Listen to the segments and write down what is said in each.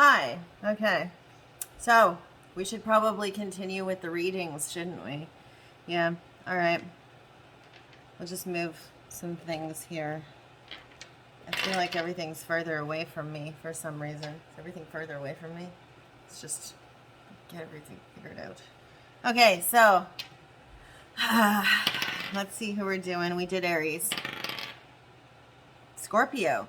Hi. Okay. So, we should probably continue with the readings, shouldn't we? Yeah. All right. We'll just move some things here. I feel like everything's further away from me for some reason. Is everything further away from me? Let's just get everything figured out. Okay, so let's see who we're doing. We did Aries. Scorpio.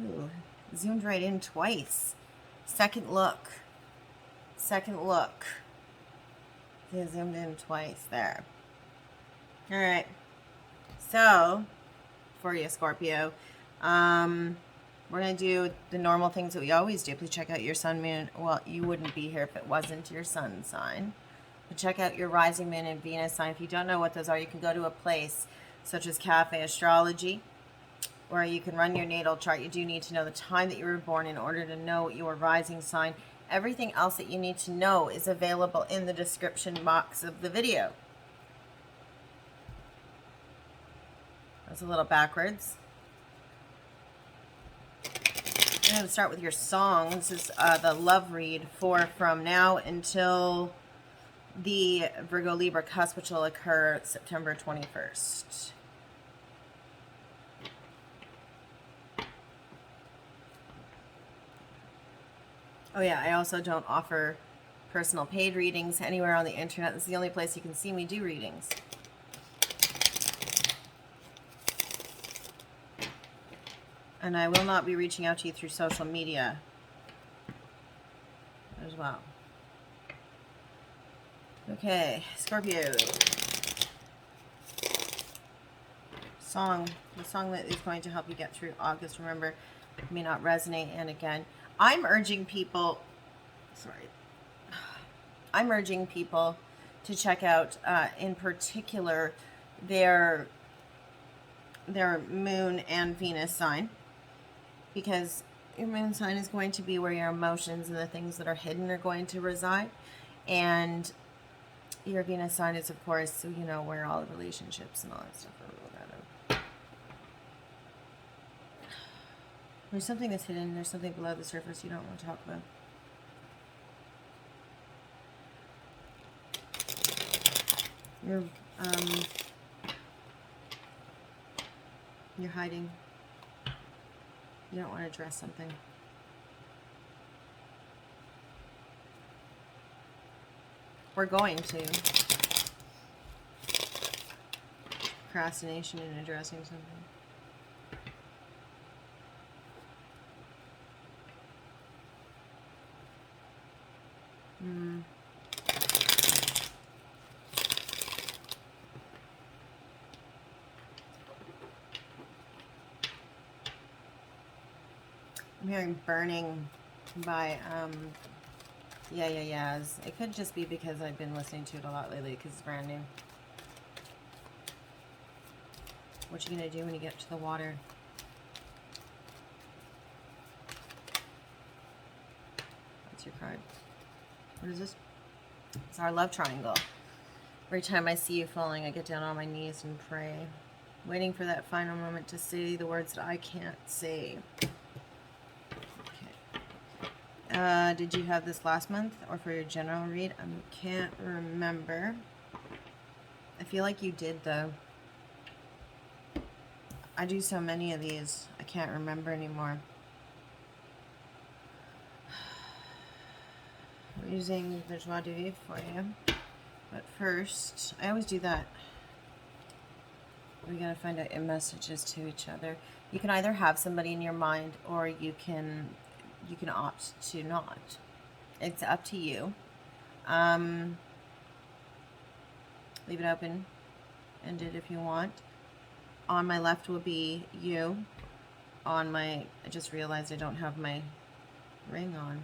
Ooh, zoomed right in twice. Second look. Second look. They zoomed in twice there. All right. So, for you, Scorpio, we're going to do the normal things that we always do. Please check out your sun, moon. Well, you wouldn't be here if it wasn't your sun sign. But check out your rising moon and Venus sign. If you don't know what those are, you can go to a place such as Cafe Astrology, where you can run your natal chart. You do need to know the time that you were born in order to know your rising sign. Everything else that you need to know is available in the description box of the video. That's a little backwards. I'm going to start with your song. This is the love read for from now until the Virgo Libra cusp, which will occur September 21st. Oh yeah, I also don't offer personal paid readings anywhere on the internet. This is the only place you can see me do readings. And I will not be reaching out to you through social media as well. Okay, Scorpio. Song. The song that is going to help you get through August. Remember, it may not resonate. And again, I'm urging people to check out, in particular, their moon and Venus sign, because your moon sign is going to be where your emotions and the things that are hidden are going to reside, and your Venus sign is, of course, you know, where all the relationships and all that stuff are rolled out of. There's something that's hidden. There's something below the surface you don't want to talk about. You're hiding. You don't want to address something. We're going to. Procrastination and addressing something. I'm hearing burning by yeahs. It could just be because I've been listening to it a lot lately because it's brand new. What you gonna do when you get to the water? That's your card. What is this? It's our love triangle. Every time I see you falling, I get down on my knees and pray, waiting for that final moment to say the words that I can't say. Okay. Did you have this last month or for your general read? I can't remember. I feel like you did, though. I do so many of these, I can't remember anymore. We're using the Joie de Vivre for you. But first, I always do that. We gotta find out your messages to each other. You can either have somebody in your mind, or you can opt to not. It's up to you. Leave it open-ended if you want. On my left will be you. I just realized I don't have my ring on.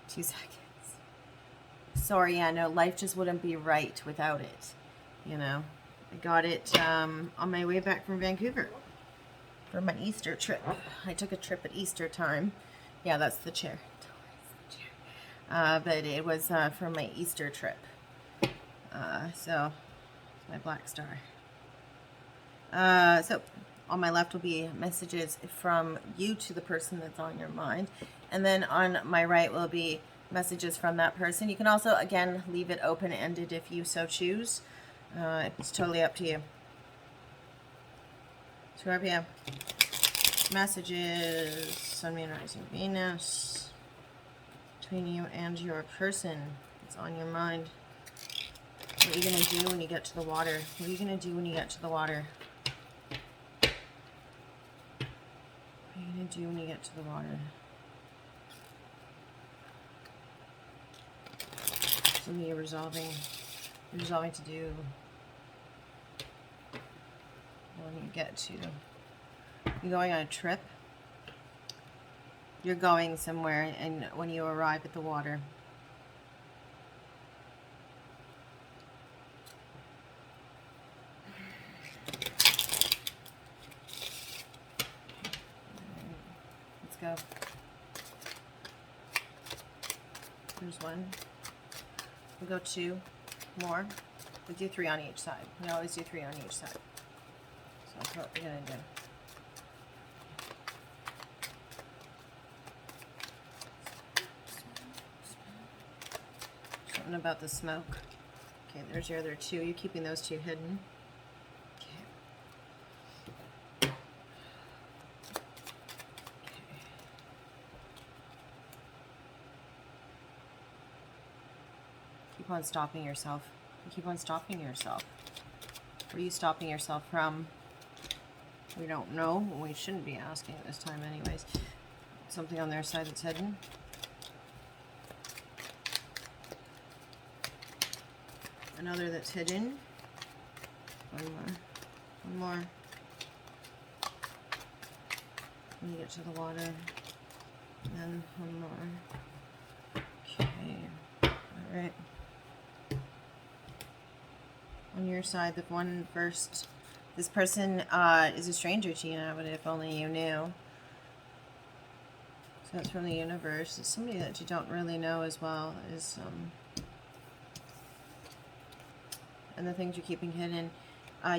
2 seconds. Sorry, yeah, no, life just wouldn't be right without it. You know, I got it on my way back from Vancouver for my Easter trip. I took a trip at Easter time. Yeah, that's the chair. But it was for my Easter trip. So, my black star. So, On my left will be messages from you to the person that's on your mind. And then on my right will be messages from that person. You can also, again, leave it open-ended if you so choose. It's totally up to you. Scorpio. Messages, Sun, Moon, Rising, Venus, between you and your person. It's on your mind. What are you going to do when you get to the water? What are you going to do when you get to the water? What are you going to do when you get to the water? Something you're resolving to do when you get to... You're going on a trip. You're going somewhere, and when you arrive at the water... Go. There's one. We'll go 2 more. We do 3 on each side. We always do 3 on each side. So that's what we're going to do. Something about the smoke. Okay, there's your other 2. You're keeping those 2 hidden. Keep on stopping yourself. You keep on stopping yourself. Where are you stopping yourself from? We don't know. We shouldn't be asking this time anyways. Something on their side that's hidden. Another that's hidden. One more. One more. When you get to the water. And then one more. Okay. Alright. On your side, the one first, this person is a stranger to you now, but if only you knew. So it's from the universe. It's somebody that you don't really know as well. And the things you're keeping hidden,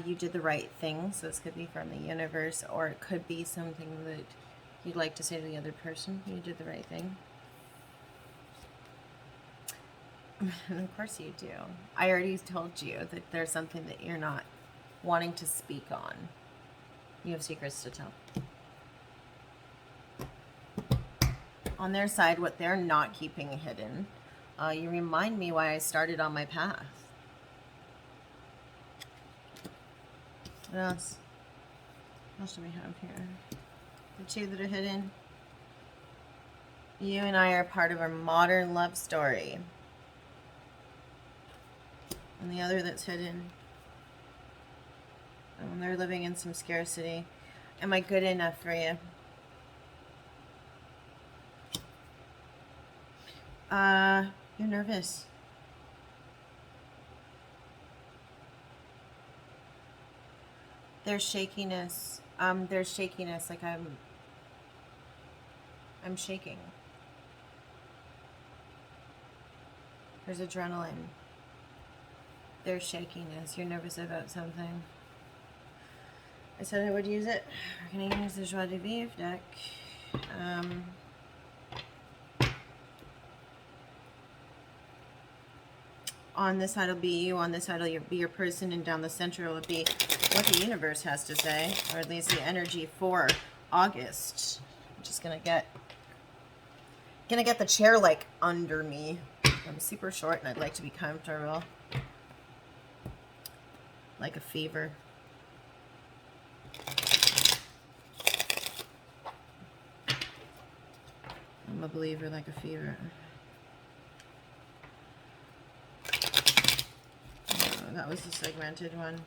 you did the right thing. So this could be from the universe, or it could be something that you'd like to say to the other person. You did the right thing. And of course you do. I already told you that there's something that you're not wanting to speak on. You have secrets to tell. On their side, what they're not keeping hidden, you remind me why I started on my path. What else? What else do we have here? The 2 that are hidden. You and I are part of a modern love story. And the other that's hidden. And they're living in some scarcity. Am I good enough for you? You're nervous. There's shakiness. There's shakiness, like I'm shaking. There's adrenaline. There's shakiness. You're nervous about something. I said I would use it. We're going to use the Joie de Vivre deck. On this side will be you, on this side will be your person, and down the center will be what the universe has to say, or at least the energy for August. I'm just going to get the chair like under me. I'm super short and I'd like to be comfortable. Like a fever. I'm a believer like a fever. That was the segmented one.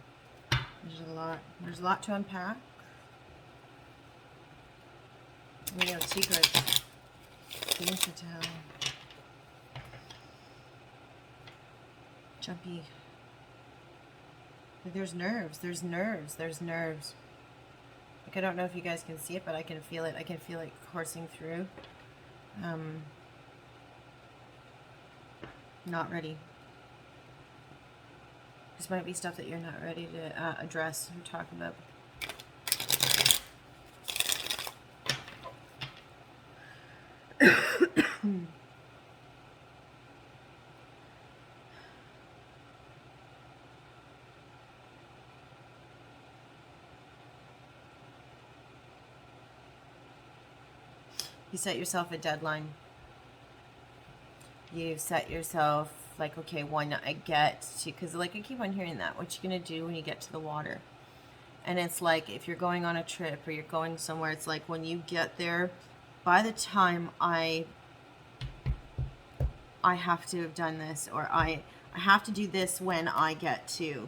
There's a lot. There's a lot to unpack. We have secrets. Things to tell. Jumpy. There's nerves. There's nerves. There's nerves. Like, I don't know if you guys can see it, but I can feel it. I can feel it coursing through. Not ready. This might be stuff that you're not ready to address or talk about. You set yourself a deadline. You set yourself, like, okay, when I get to, because like I keep on hearing that, what you gonna do when you get to the water? And it's like, if you're going on a trip or you're going somewhere, it's like when you get there, by the time I have to have done this, or I have to do this when I get to,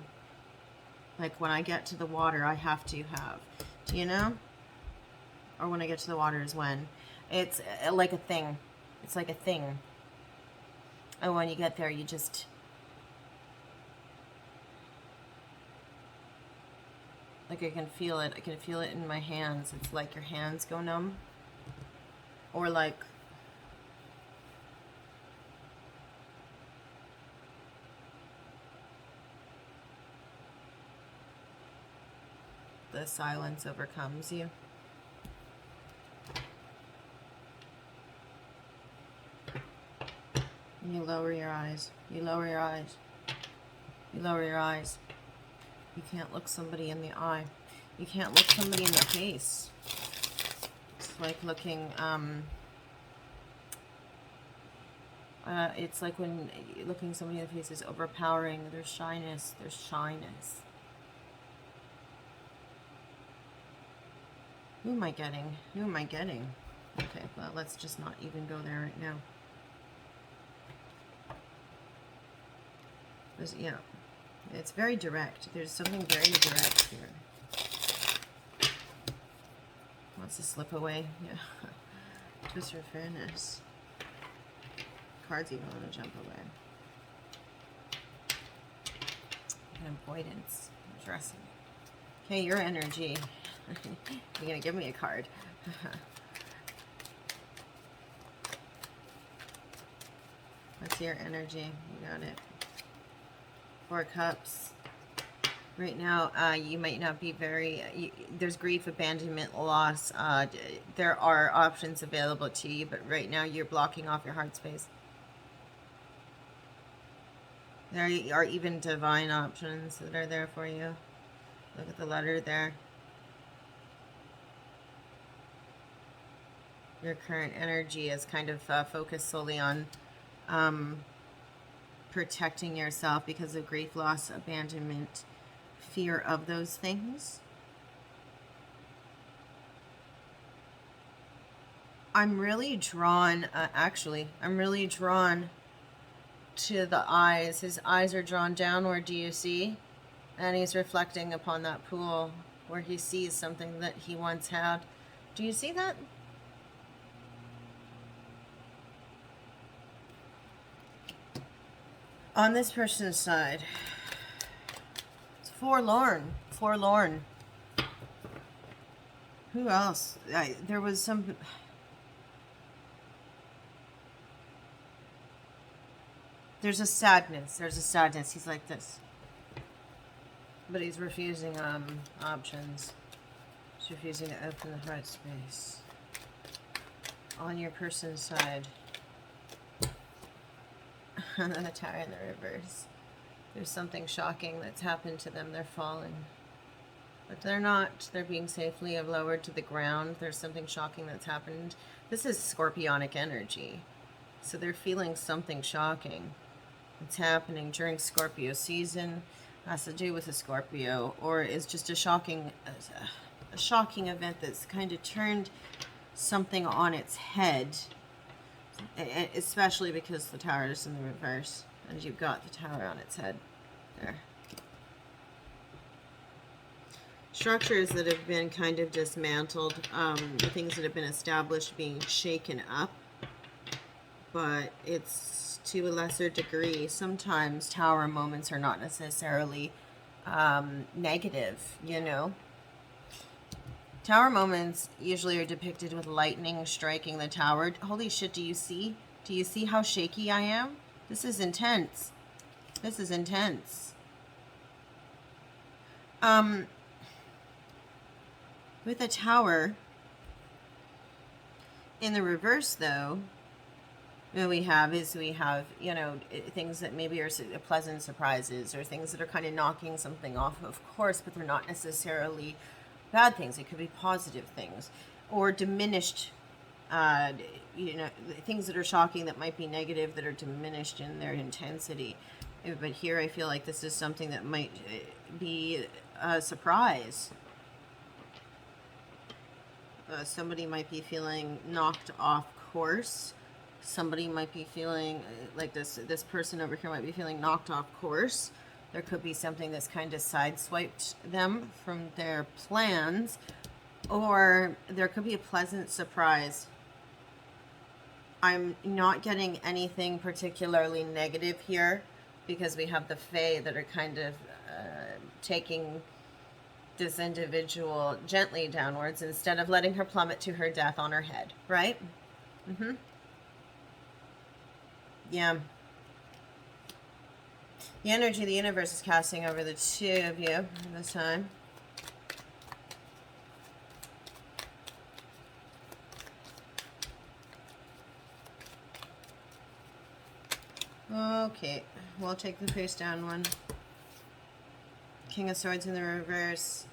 like when I get to the water, I have to have, do you know? Or when I get to the water is when. It's like a thing. It's like a thing. And when you get there, you just, like I can feel it. I can feel it in my hands. It's like your hands go numb. Or like, the silence overcomes you. And you lower your eyes. You lower your eyes. You lower your eyes. You can't look somebody in the eye. You can't look somebody in the face. It's like looking, it's like when looking somebody in the face is overpowering. There's shyness. There's shyness. Who am I getting? Who am I getting? Okay, well, let's just not even go there right now. There's, yeah, it's very direct. There's something very direct here. Wants to slip away. Yeah. Twist for fairness. Cards even want to jump away. And avoidance. Dressing. Okay, your energy. You're going to give me a card. What's your energy? You got it. 4 Cups. Right now, you might not be very... there's grief, abandonment, loss. There are options available to you, but right now you're blocking off your heart space. There are even divine options that are there for you. Look at the letter there. Your current energy is kind of focused solely on protecting yourself because of grief, loss, abandonment, fear of those things. I'm really drawn, I'm really drawn to the eyes. His eyes are drawn downward, do you see? And he's reflecting upon that pool where he sees something that he once had. Do you see that? On this person's side, it's forlorn. Forlorn. Who else? There was some... There's a sadness. There's a sadness. He's like this. But he's refusing options. He's refusing to open the heart space. On your person's side. And then the Tower in the reverse. There's something shocking that's happened to them. They're falling. But they're not. They're being safely lowered to the ground. There's something shocking that's happened. This is Scorpionic energy. So they're feeling something shocking. It's happening during Scorpio season. Has to do with a Scorpio. Or is just a shocking event that's kind of turned something on its head. Especially because the Tower is in the reverse. And you've got the Tower on its head. There. Structures that have been kind of dismantled. Things that have been established being shaken up. But it's to a lesser degree. Sometimes Tower moments are not necessarily negative, you know. Tower moments usually are depicted with lightning striking the tower. Holy shit, do you see? Do you see how shaky I am? This is intense. This is intense. With a tower, in the reverse though, what we have, you know, things that maybe are pleasant surprises or things that are kind of knocking something off, of course, but they're not necessarily bad things. It could be positive things or diminished you know, things that are shocking that might be negative that are diminished in their intensity. But here I feel like this is something that might be a surprise. Somebody might be feeling knocked off course. Somebody might be feeling like this person over here might be feeling knocked off course. There could be something that's kind of sideswiped them from their plans, or there could be a pleasant surprise. I'm not getting anything particularly negative here because we have the Fae that are kind of taking this individual gently downwards instead of letting her plummet to her death on her head, right? Yeah. The energy of the universe is casting over the two of you this time. Okay, we'll take the face down one. King of Swords in the reverse.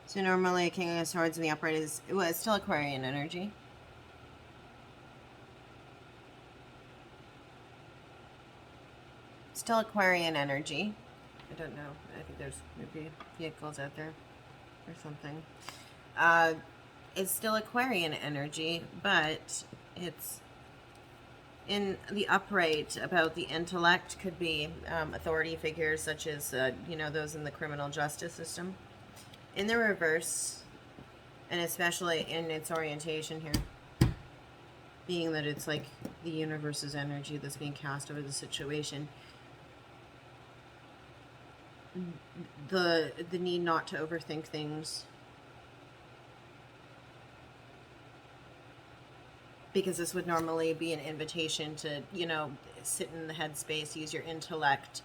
So normally King of Swords in the upright is, well, it's still Aquarian energy. Still Aquarian energy. I don't know. I think there's maybe vehicles out there or something. It's still Aquarian energy, but it's in the upright about the intellect. Could be authority figures such as, you know, those in the criminal justice system. In the reverse, and especially in its orientation here, being that it's like the universe's energy that's being cast over the situation, the need not to overthink things, because this would normally be an invitation to, you know, sit in the headspace, use your intellect,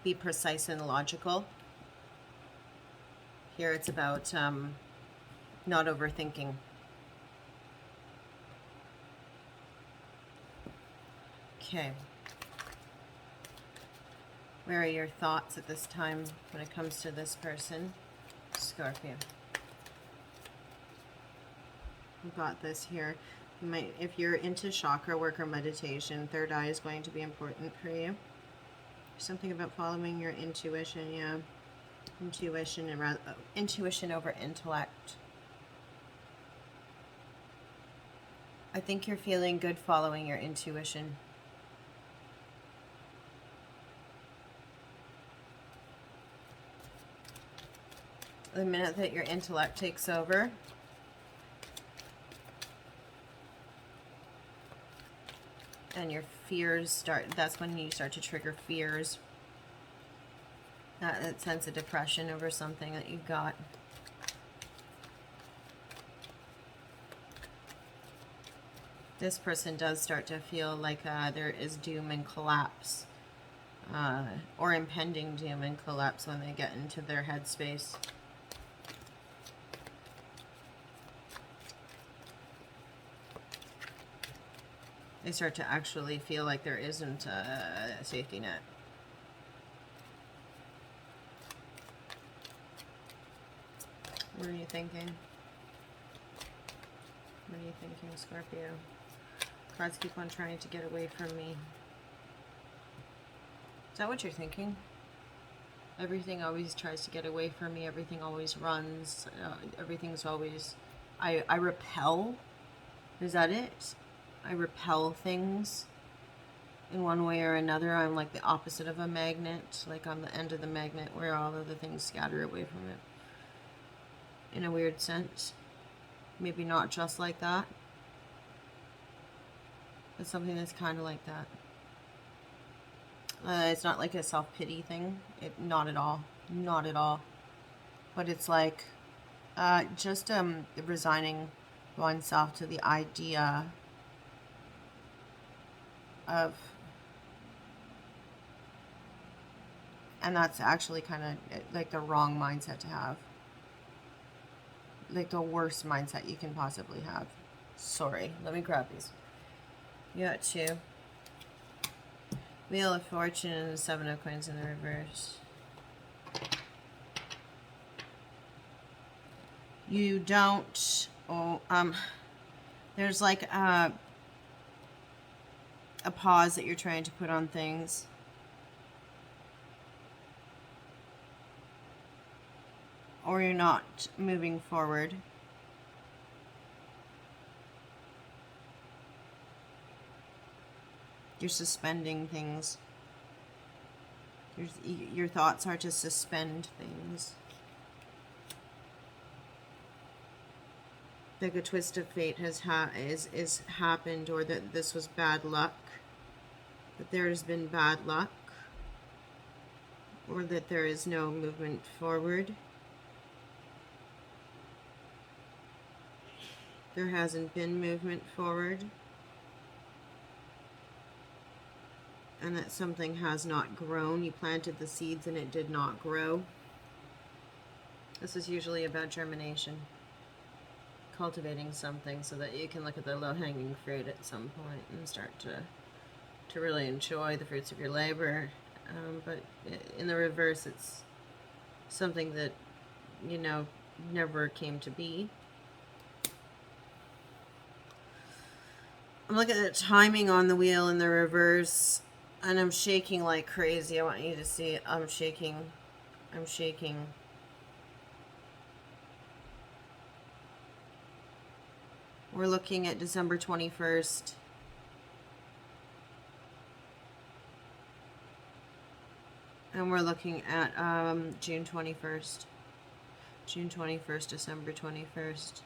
be precise and logical. Here it's about not overthinking. Okay. Where are your thoughts at this time when it comes to this person? Scorpio. We've got this here. You might, if you're into chakra work or meditation, third eye is going to be important for you. Something about following your intuition, yeah. Intuition and intuition over intellect. I think you're feeling good following your intuition. The minute that your intellect takes over, and your fears start, that's when you start to trigger fears. That sense of depression over something that you've got. This person does start to feel like there is doom and collapse, or impending doom and collapse when they get into their headspace. They start to actually feel like there isn't a safety net. What are you thinking? What are you thinking, Scorpio? Cards keep on trying to get away from me. Is that what you're thinking? Everything always tries to get away from me. Everything always runs. Everything's always... I repel? Is that it? I repel things in one way or another. I'm like the opposite of a magnet. Like I'm the end of the magnet where all of the things scatter away from it. In a weird sense. Maybe not just like that. But something that's kind of like that. It's not like a self-pity thing. Not at all. Not at all. But it's like just resigning oneself to the idea of, and that's actually kind of like the wrong mindset to have. Like the worst mindset you can possibly have. Sorry, let me grab these. You got two. Wheel of Fortune and the Seven of Coins in the reverse. You don't, there's like a pause that you're trying to put on things. Or you're not moving forward. You're suspending things. Your thoughts are to suspend things. Like a twist of fate has happened, or that this was bad luck. That there has been bad luck. Or that there is no movement forward. There hasn't been movement forward. And that something has not grown. You planted the seeds and it did not grow. This is usually about germination. Cultivating something so that you can look at the low-hanging fruit at some point and start to really enjoy the fruits of your labor. But in the reverse, it's something that, you know, never came to be. I'm looking at the timing on the wheel in the reverse, and I'm shaking like crazy. I want you to see I'm shaking. I'm shaking. We're looking at December 21st. And we're looking at June 21st. June 21st, December 21st.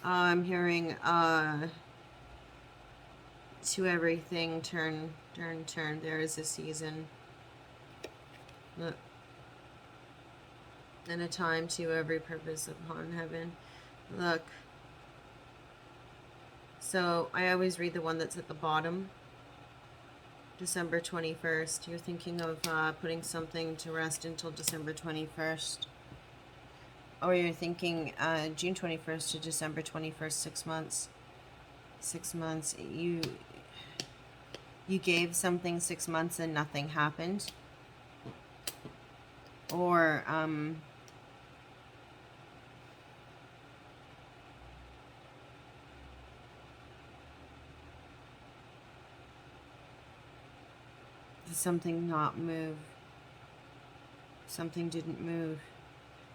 I'm hearing to everything, turn. There is a season. Look. And a time to every purpose upon heaven. Look. So I always read the one that's at the bottom. December 21st. You're thinking of putting something to rest until December 21st. Or you're thinking June 21st to December 21st, 6 months. 6 months. You gave something 6 months and nothing happened. Or did something not move? Something didn't move.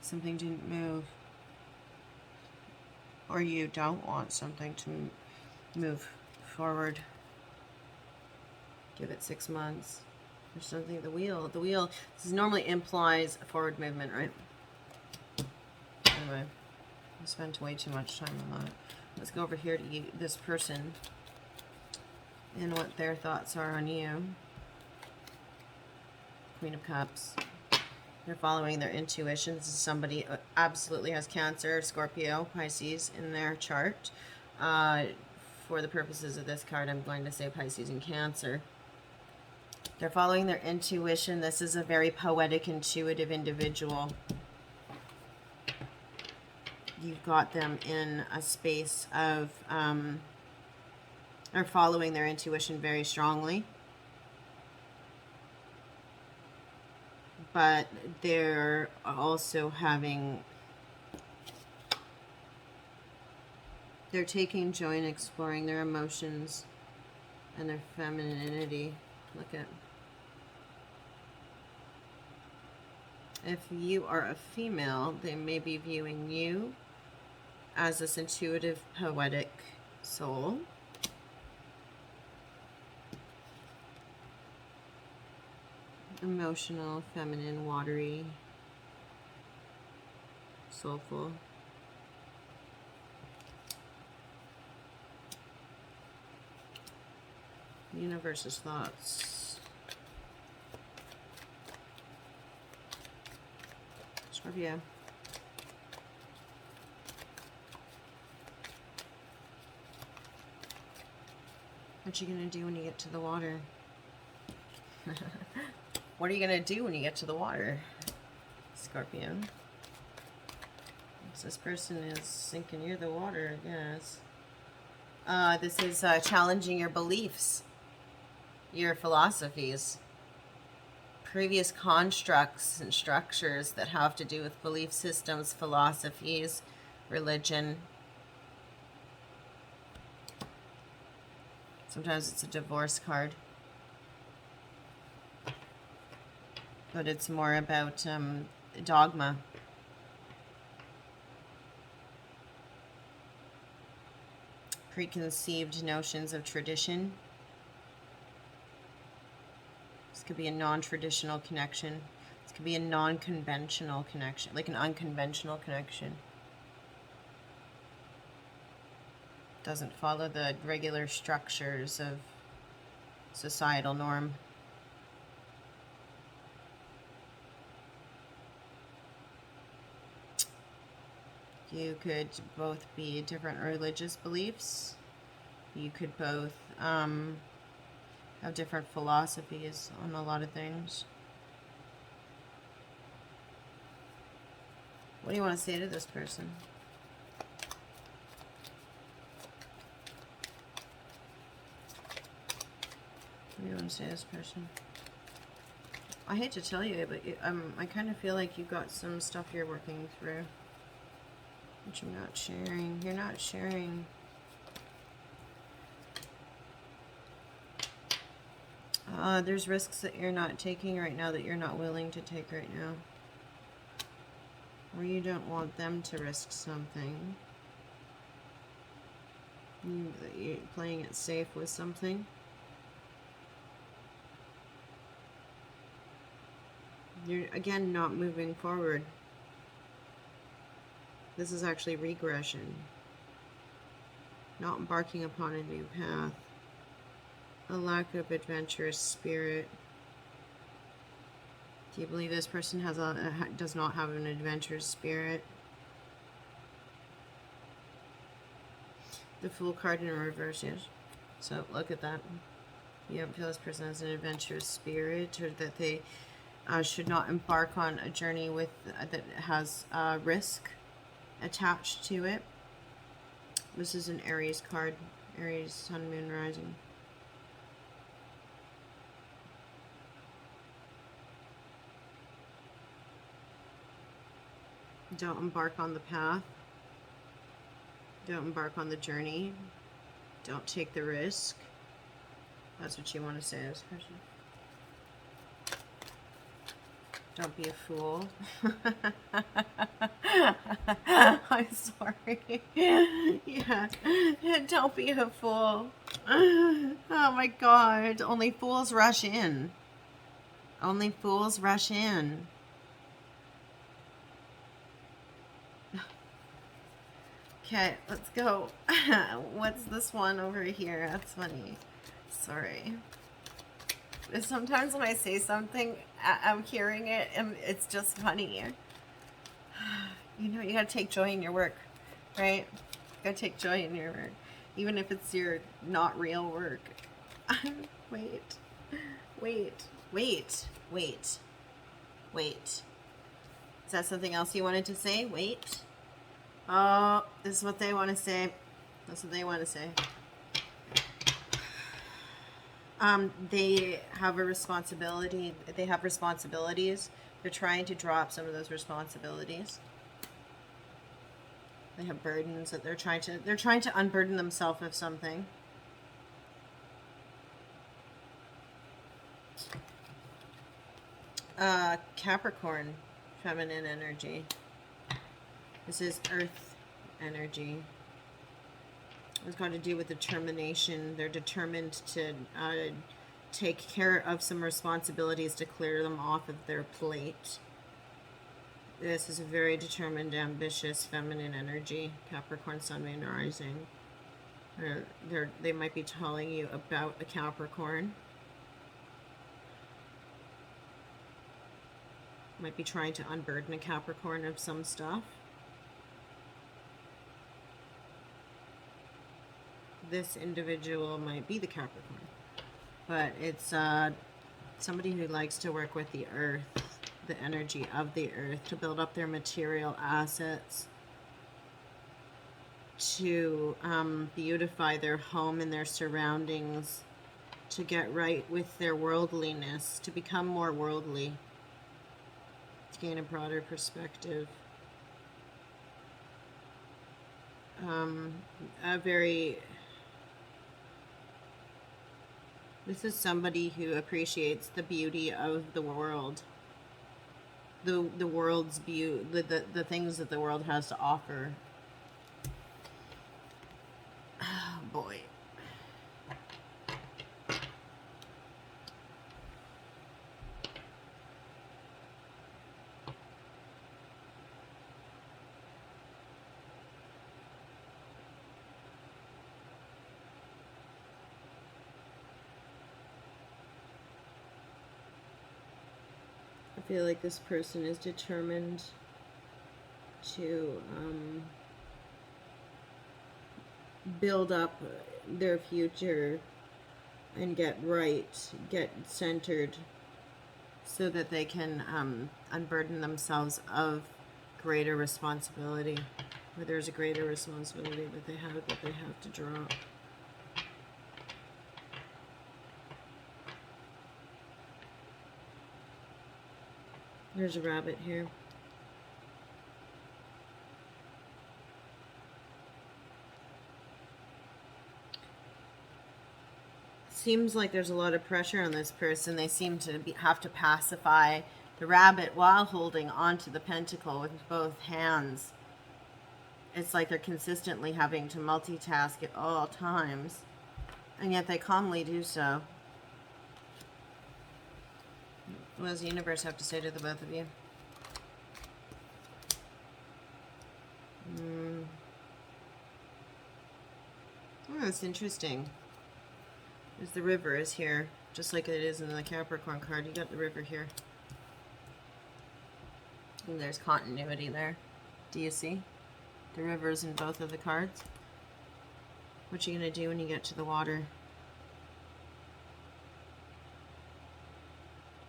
Something didn't move. Or you don't want something to move forward. Give it 6 months. There's something, the wheel, this normally implies a forward movement, right? Anyway, I spent way too much time on that. Let's go over here to you, this person, and what their thoughts are on you. Queen of Cups. They're following their intuition. This is somebody who absolutely has Cancer, Scorpio, Pisces in their chart. For the purposes of this card, I'm going to say Pisces and Cancer. They're following their intuition. This is a very poetic, intuitive individual. You've got them in a space of, they're following their intuition very strongly. But they're also having, they're taking joy in exploring their emotions and their femininity. Look at, if you are a female, they may be viewing you as this intuitive, poetic soul. Emotional, feminine, watery, soulful. Universe's thoughts. Scorpio. What are you going to do when you get to the water? What are you going to do when you get to the water, Scorpio? This person is sinking near the water, I guess. This is challenging your beliefs, your philosophies, previous constructs and structures that have to do with belief systems, philosophies, religion. Sometimes it's a divorce card. But it's more about dogma. Preconceived notions of tradition. This could be a non-traditional connection. This could be a non-conventional connection, like an unconventional connection. Doesn't follow the regular structures of societal norm. You could both be different religious beliefs. You could both have different philosophies on a lot of things. What do you want to say to this person? What do you want to say to this person? I hate to tell you, but I kind of feel like you got some stuff you're working through, which you're not sharing. You're not sharing. There's risks that you're not taking right now, that you're not willing to take right now. Or you don't want them to risk something. You're playing it safe with something. You're, again, not moving forward. This is actually regression. Not embarking upon a new path. A lack of adventurous spirit. Do you believe this person does not have an adventurous spirit? The Fool card in reverse, yes. So look at that. You don't feel this person has an adventurous spirit, or that they should not embark on a journey with that has risk attached to it. This is an Aries card. Aries, Sun, Moon, Rising. Don't embark on the path. Don't embark on the journey. Don't take the risk. That's what you want to say to this person. Don't be a fool. I'm sorry. Yeah. Don't be a fool. Oh my God. Only fools rush in. Only fools rush in. Okay, let's go. What's this one over here? That's funny. Sorry. Sometimes when I say something, I'm hearing it, and it's just funny. You know, you gotta take joy in your work, right? You gotta take joy in your work, even if it's your not real work. Wait. Is that something else you wanted to say? Wait. Oh, this is what they want to say. That's what they want to say. They have a responsibility. They have responsibilities. They're trying to drop some of those responsibilities. They have burdens that they're trying to unburden themselves of something. Capricorn, feminine energy. This is earth energy. It's got to do with determination. They're determined to take care of some responsibilities, to clear them off of their plate. This is a very determined, ambitious, feminine energy. Capricorn, Sun, Moon, Rising. They might be telling you about a Capricorn. Might be trying to unburden a Capricorn of some stuff. This individual might be the Capricorn, but it's somebody who likes to work with the earth, the energy of the earth, to build up their material assets, to beautify their home and their surroundings, to get right with their worldliness, to become more worldly, to gain a broader perspective. This is somebody who appreciates the beauty of the world, the world's beauty, the things that the world has to offer. Oh boy. I feel like this person is determined to build up their future and get right, get centered, so that they can unburden themselves of greater responsibility, where there's a greater responsibility that they have to drop. There's a rabbit here. Seems like there's a lot of pressure on this person. They seem to have to pacify the rabbit while holding onto the pentacle with both hands. It's like they're consistently having to multitask at all times, and yet they calmly do so. What does the universe have to say to the both of you? Oh, that's interesting. Is the river is here, just like it is in the Capricorn card. You got the river here. And there's continuity there. Do you see? The river's in both of the cards. What you gonna do when you get to the water?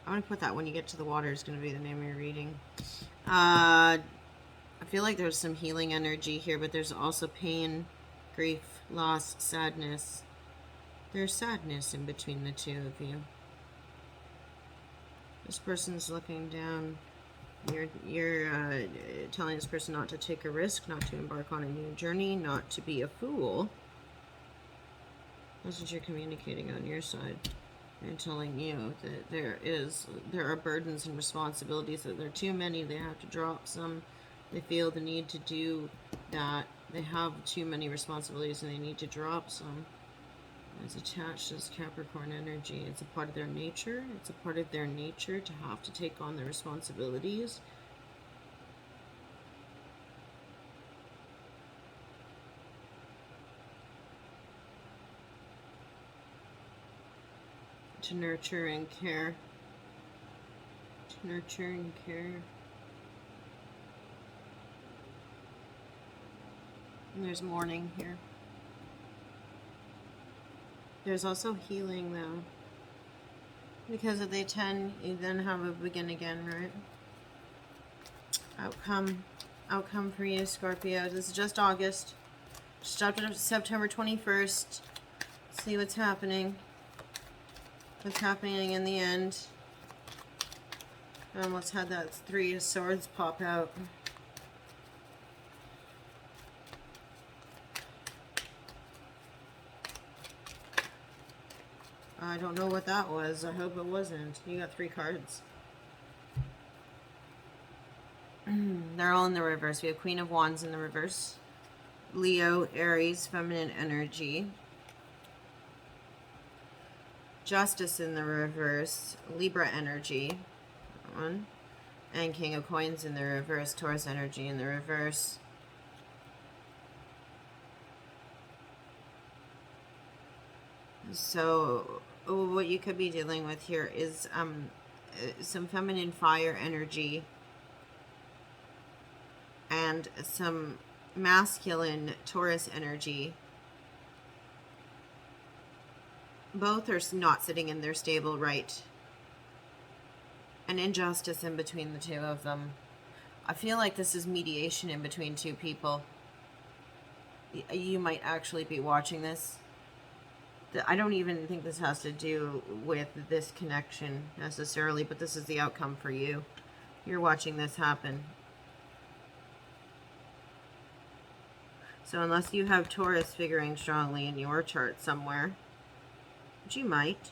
I'm gonna put that when you get to the water is gonna be the name of your reading. I feel like there's some healing energy here, but there's also pain, grief, loss, sadness. There's sadness in between the two of you. This person's looking down. You're telling this person not to take a risk, not to embark on a new journey, not to be a fool. That's what you're communicating on your side. They're telling you that there are burdens and responsibilities, that there are too many. They have to drop some. They feel the need to do that. They have too many responsibilities and they need to drop some. It's attached to this Capricorn energy. It's a part of their nature. It's a part of their nature to have to take on the responsibilities. To nurture and care. To nurture and care. And there's mourning here. There's also healing, though. Because of the 10, you then have a begin again, right? Outcome for you, Scorpio. This is just August. Just after September 21st. See what's happening. What's happening in the end. I almost had that 3 of Swords pop out. I don't know what that was. I hope it wasn't. You got 3 cards. They're all in the reverse. We have Queen of Wands in the reverse. Leo, Aries, feminine energy. Justice in the reverse. Libra energy. That one. And King of Coins in the reverse. Taurus energy in the reverse. So what you could be dealing with here is some feminine fire energy and some masculine Taurus energy. Both are not sitting in their stable right. An injustice in between the two of them. I feel like this is mediation in between two people. You might actually be watching this. I don't even think this has to do with this connection necessarily, but this is the outcome for you. You're watching this happen. So unless you have Taurus figuring strongly in your chart somewhere, which you might,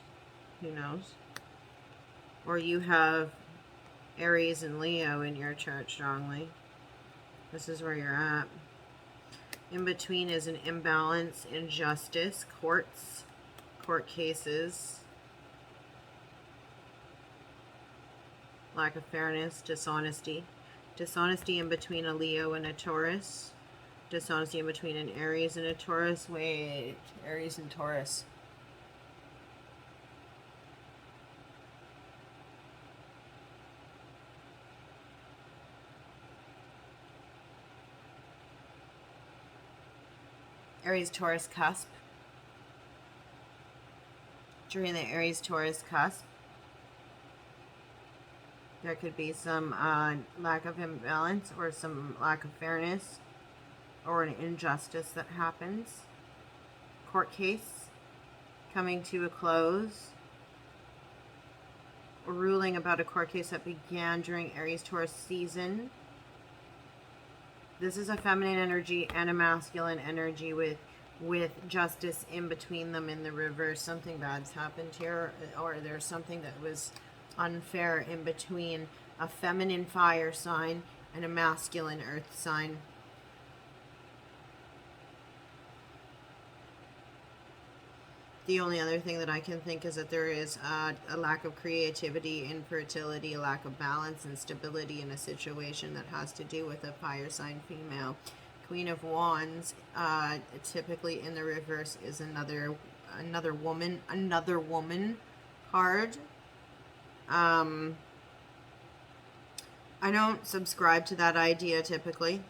who knows, or you have Aries and Leo in your chart strongly, this is where you're at. In between is an imbalance, injustice, court cases, lack of fairness, dishonesty. Dishonesty in between a Leo and a Taurus. Dishonesty in between an Aries and a Taurus. Wait, Aries and Taurus. Aries-Taurus cusp. During the Aries-Taurus cusp, there could be some lack of imbalance or some lack of fairness or an injustice that happens. Court case coming to a close. A ruling about a court case that began during Aries-Taurus season. This is a feminine energy and a masculine energy with justice in between them in the reverse. Something bad's happened here, or there's something that was unfair in between a feminine fire sign and a masculine earth sign. The only other thing that I can think is that there is a lack of creativity, infertility, a lack of balance and stability in a situation that has to do with a fire sign female. Queen of Wands, typically in the reverse, is another woman card. I don't subscribe to that idea typically.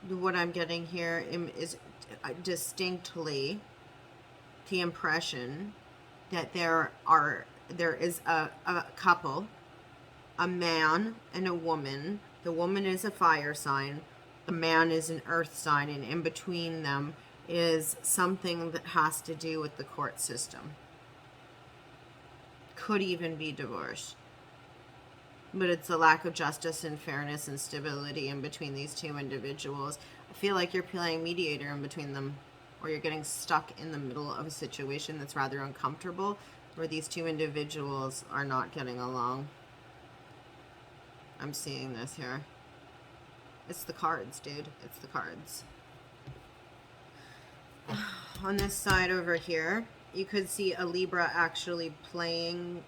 What I'm getting here is distinctly the impression that there is a couple, a man and a woman. The woman is a fire sign, the man is an earth sign, and in between them is something that has to do with the court system. Could even be divorce. But it's a lack of justice and fairness and stability in between these two individuals. I feel like you're playing mediator in between them, or you're getting stuck in the middle of a situation that's rather uncomfortable, where these two individuals are not getting along. I'm seeing this here. It's the cards, dude. It's the cards. On this side over here, you could see a Libra actually playing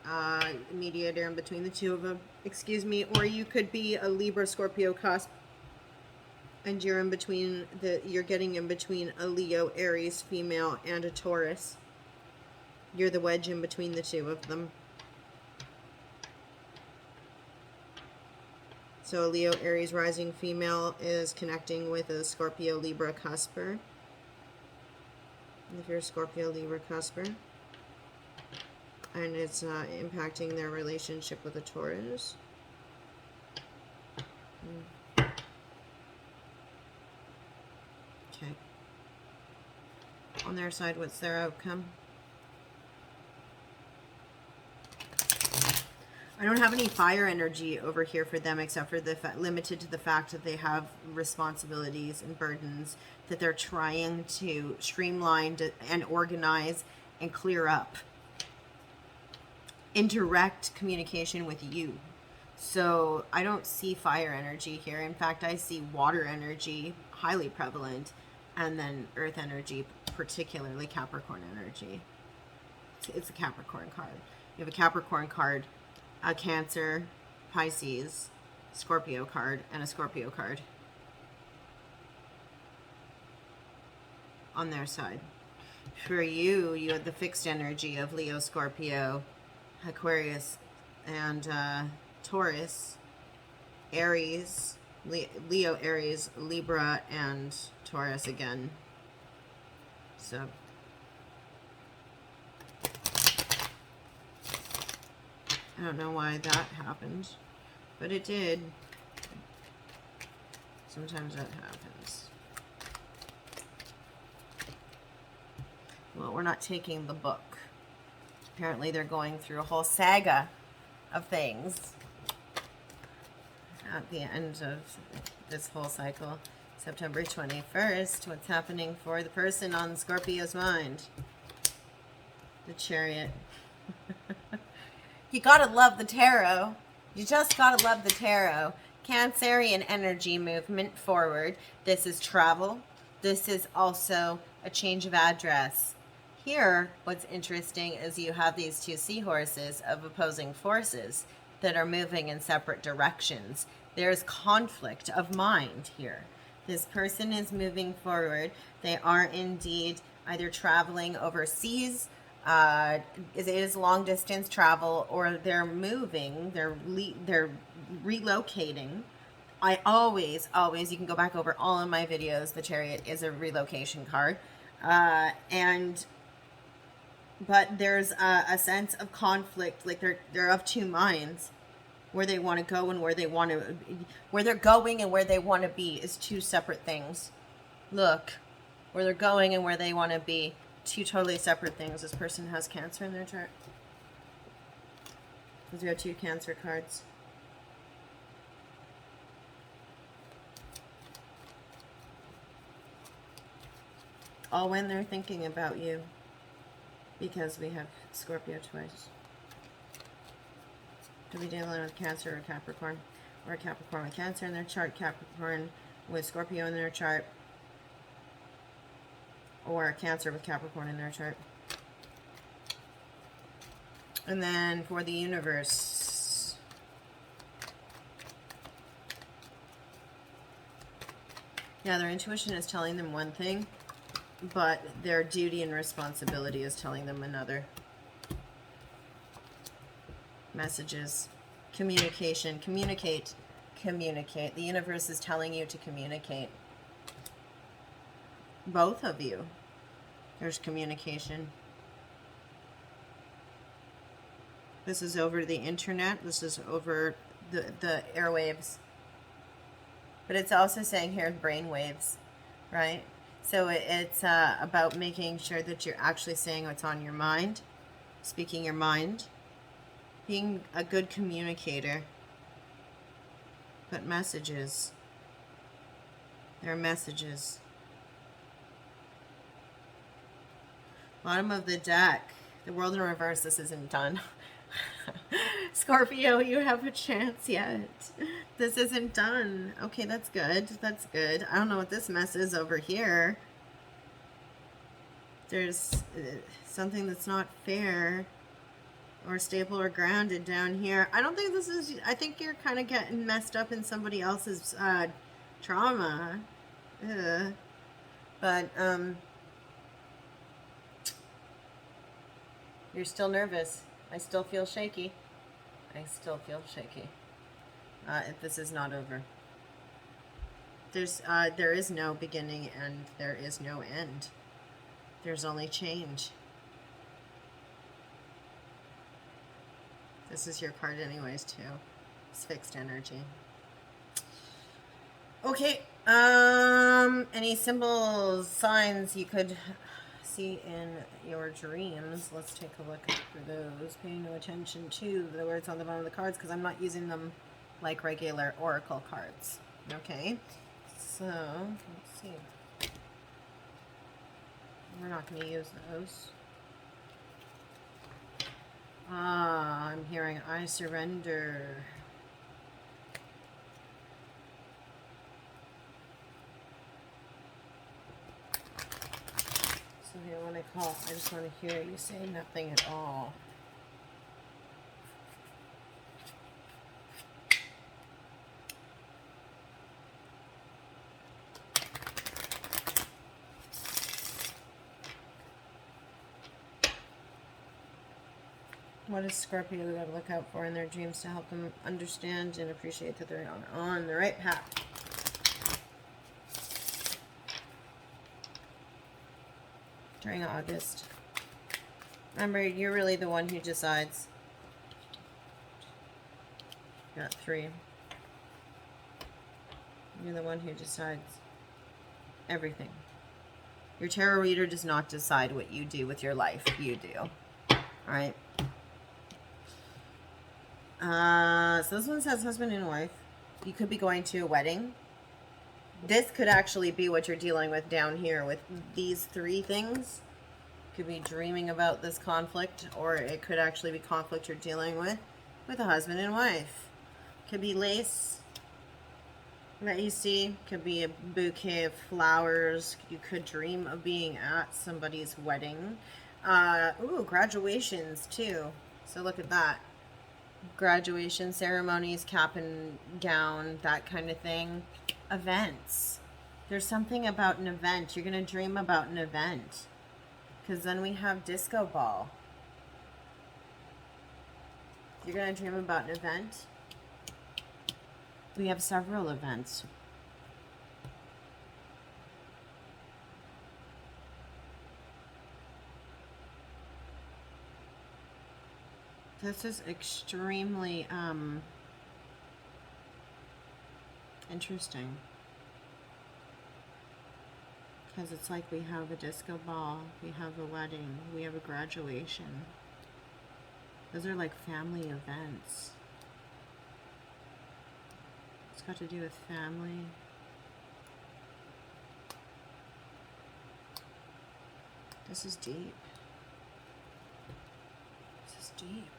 mediator in between the two of them. Excuse me. Or you could be a Libra Scorpio cusp, and you're in between you're getting in between a Leo Aries female and a Taurus. You're the wedge in between the two of them. So a Leo Aries rising female is connecting with a Scorpio Libra cusper. If you're a Scorpio Libra cusper, and it's impacting their relationship with a Taurus. Okay. On their side, what's their outcome? I don't have any fire energy over here for them, except for the limited to the fact that they have responsibilities and burdens that they're trying to streamline and organize and clear up in direct communication with you. So I don't see fire energy here. In fact, I see water energy highly prevalent, and then earth energy, particularly Capricorn energy. It's a Capricorn card. You have a Capricorn card, a Cancer, Pisces, Scorpio card, and a Scorpio card on their side. For you, you had the fixed energy of Leo, Scorpio, Aquarius, and Taurus, Aries, Leo, Aries, Libra, and Taurus again. So I don't know why that happened, but it did. Sometimes that happens. Well, we're not taking the book. Apparently they're going through a whole saga of things at the end of this whole cycle. September 21st, what's happening for the person on Scorpio's mind? The Chariot. You gotta love the tarot. You just gotta love the tarot. Cancerian energy movement forward. This is travel. This is also a change of address. Here, what's interesting is you have these two seahorses of opposing forces that are moving in separate directions. There's conflict of mind here. This person is moving forward. They are indeed either traveling overseas, it is long distance travel, or they're moving, they're relocating. I always, you can go back over all of my videos, the Chariot is a relocation card. But there's a sense of conflict, like they're of two minds. Where they want to go and where they're going and where they want to be is two separate things. Look, where they're going and where they want to be, two totally separate things. This person has Cancer in their chart. Because we have two Cancer cards. All when they're thinking about you. Because we have Scorpio twice. Could be dealing with Cancer or Capricorn. Or Capricorn with Cancer in their chart. Capricorn with Scorpio in their chart. Or Cancer with Capricorn in their chart. And then for the universe. Yeah, their intuition is telling them one thing, but their duty and responsibility is telling them another. Messages, communication, communicate. The universe is telling you to communicate. Both of you. There's communication. This is over the internet. This is over the airwaves. But it's also saying here brain waves, right? So it's about making sure that you're actually saying what's on your mind, speaking your mind, being a good communicator. But messages. There are messages. Bottom of the deck. The World in reverse. This isn't done. Scorpio, you have a chance yet. This isn't done. Okay, that's good. That's good. I don't know what this mess is over here. There's something that's not fair or stable or grounded down here. I don't think this is... I think you're kind of getting messed up in somebody else's trauma. Ugh. But, you're still nervous. I still feel shaky. I still feel shaky. This is not over. There is no beginning and there is no end. There's only change. This is your card anyways too. It's fixed energy. Okay. Any symbols, signs you could see in your dreams? Let's take a look for those. Pay no attention to the words on the bottom of the cards because I'm not using them like regular oracle cards. Okay. So, let's see. We're not going to use those. I'm hearing I surrender. So here, when I call, I just want to hear you say nothing at all. What does Scorpio got to look out for in their dreams to help them understand and appreciate that they're on the right path? During August. Remember, you're really the one who decides. Got 3. You're the one who decides everything. Your tarot reader does not decide what you do with your life. You do. All right. So this one says husband and wife. You could be going to a wedding. This could actually be what you're dealing with down here with these three things. Could be dreaming about this conflict, or it could actually be conflict you're dealing with a husband and wife. Could be lace that you see. Could be a bouquet of flowers. You could dream of being at somebody's wedding. Ooh, graduations too. So look at that. Graduation ceremonies, cap and gown, that kind of thing. Events. There's something about an event. You're going to dream about an event. Because then we have disco ball. You're going to dream about an event. We have several events. This is extremely interesting. Because it's like we have a disco ball, we have a wedding, we have a graduation. Those are like family events. It's got to do with family. This is deep. This is deep.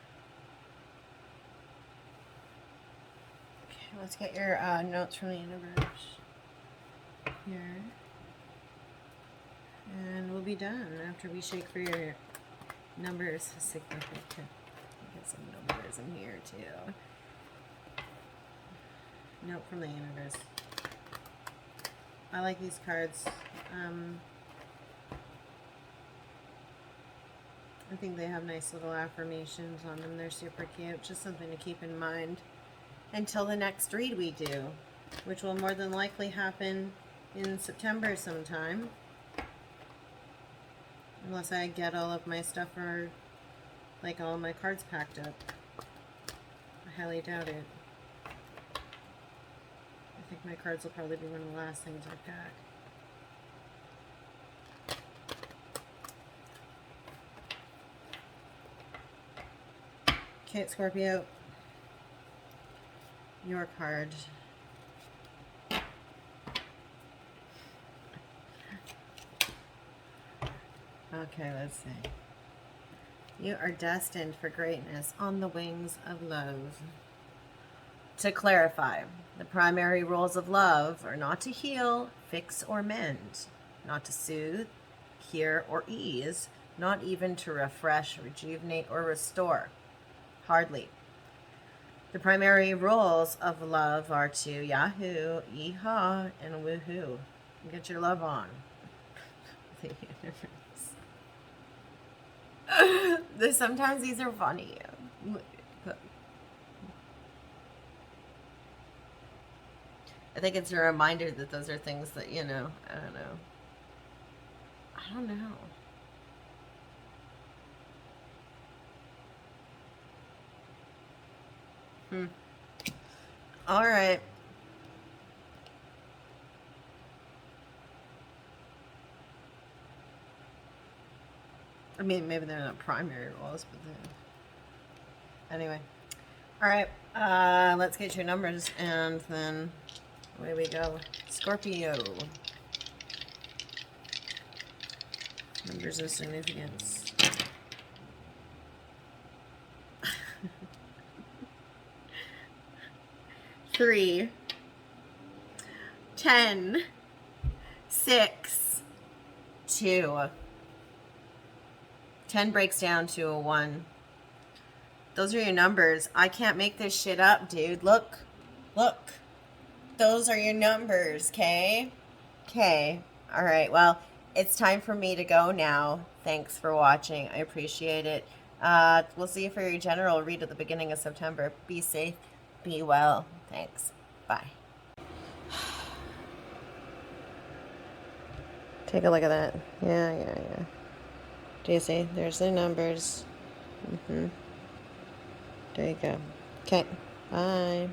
Okay, let's get your notes from the universe here. And we'll be done after we shake for your numbers. Significant. Get some numbers in here too. Note from the universe. I like these cards. I think they have nice little affirmations on them. They're super cute. Just something to keep in mind until the next read we do, which will more than likely happen in September sometime. Unless I get all of my stuff or like all of my cards packed up. I highly doubt it. I think my cards will probably be one of the last things I pack. Okay, Scorpio. Your card. Okay, let's see. You are destined for greatness on the wings of love. To clarify, the primary rules of love are not to heal, fix, or mend, not to soothe, cure, or ease, not even to refresh, rejuvenate, or restore. Hardly. The primary rules of love are to yahoo, yee-haw, and woohoo. Get your love on. The universe. Sometimes these are funny. I think it's a reminder that those are things that, you know, I don't know. All right. I mean, maybe they're not primary roles, but anyway. All right, let's get your numbers, and then away we go. Scorpio. Numbers of significance. Three, 10, 6, 2. 10 breaks down to a 1. Those are your numbers. I can't make this shit up, dude. Look. Look. Those are your numbers, okay? Okay. All right. Well, it's time for me to go now. Thanks for watching. I appreciate it. We'll see you for your general read at the beginning of September. Be safe. Be well. Thanks. Bye. Take a look at that. Yeah. Do you see? There's the numbers. There you go. Okay. Bye.